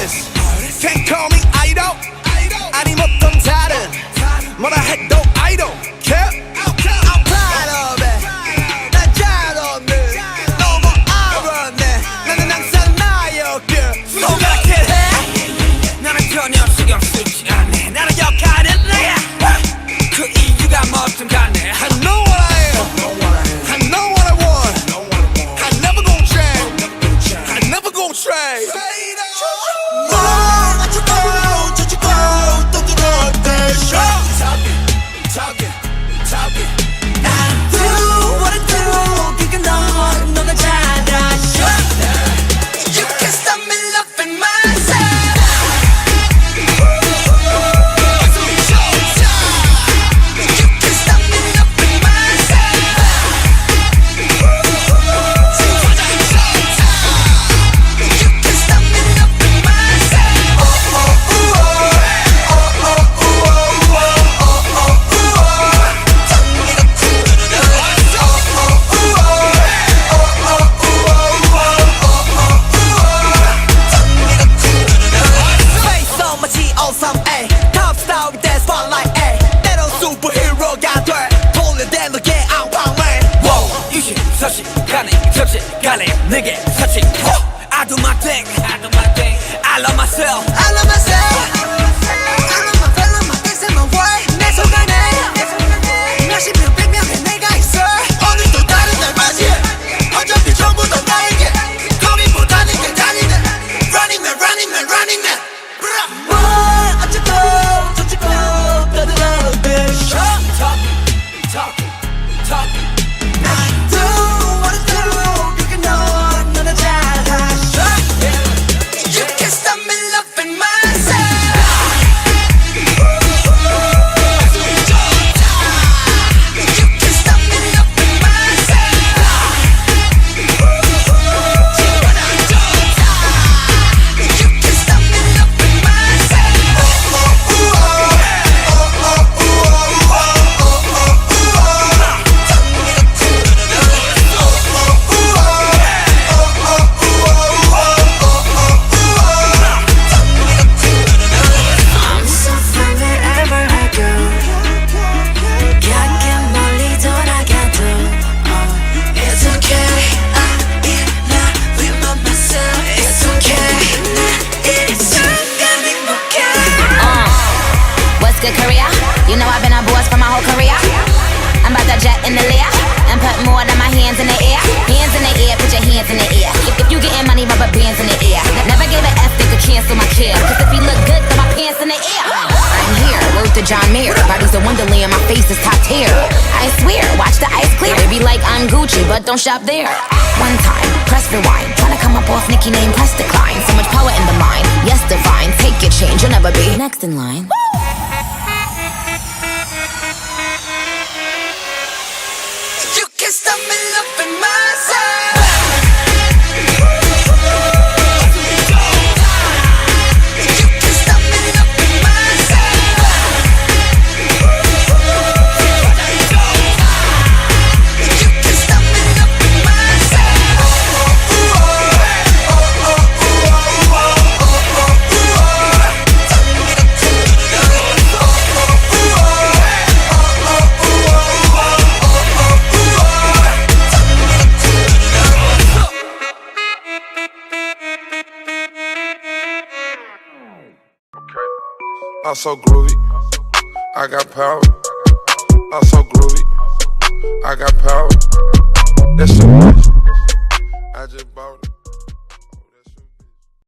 artist. Can't call me idol. 아님 어떤 다른 뭐라 해도 I don't care. I'm proud of it. 난 잘 없네. 너무 알았네. 나는 항상 나였길. 손가락질 해. 나는 전혀 신경 쓰지 않네. 나는 역할은 내야. 그 이유가 뭐든 간에 I know what I am. I know what I want. I never gon' change. I never gon' trade. 가네 내게 사치 I do my thing I love myself I love myself I love my feel my things and my way 내 속안에 몇십명 백명의 내가 있어 오늘도 다른 날 맞이해 어차피 전부 다 나에게 고민보다는 게 달리네 Running man running man running man 뭘 어쩌고 저쩌고 떠들어도 돼 Talking Korea, you know I've been a boss for my whole career. I'm about to jet in the lair and put more than my hands in the air. Hands in the air, put your hands in the air. If you getting money, rubber bands in the air. Never gave an F, they could cancel my care. Cause if you look good, throw my pants in the air. I'm here, word to John Mayer. Body's a wonderland, my face is top tier. I swear, watch the ice clear. They be like I'm Gucci, but don't shop there. One time, press rewind. Tryna come up off Nicki name, press decline. So much power in the mind, yes divine. Take your change, you'll never be next in line. Stop me loving myself. You can stop me loving myself. You can stop me loving myself. I'm so groovy, I got power. I'm so groovy, I got power. That's so much.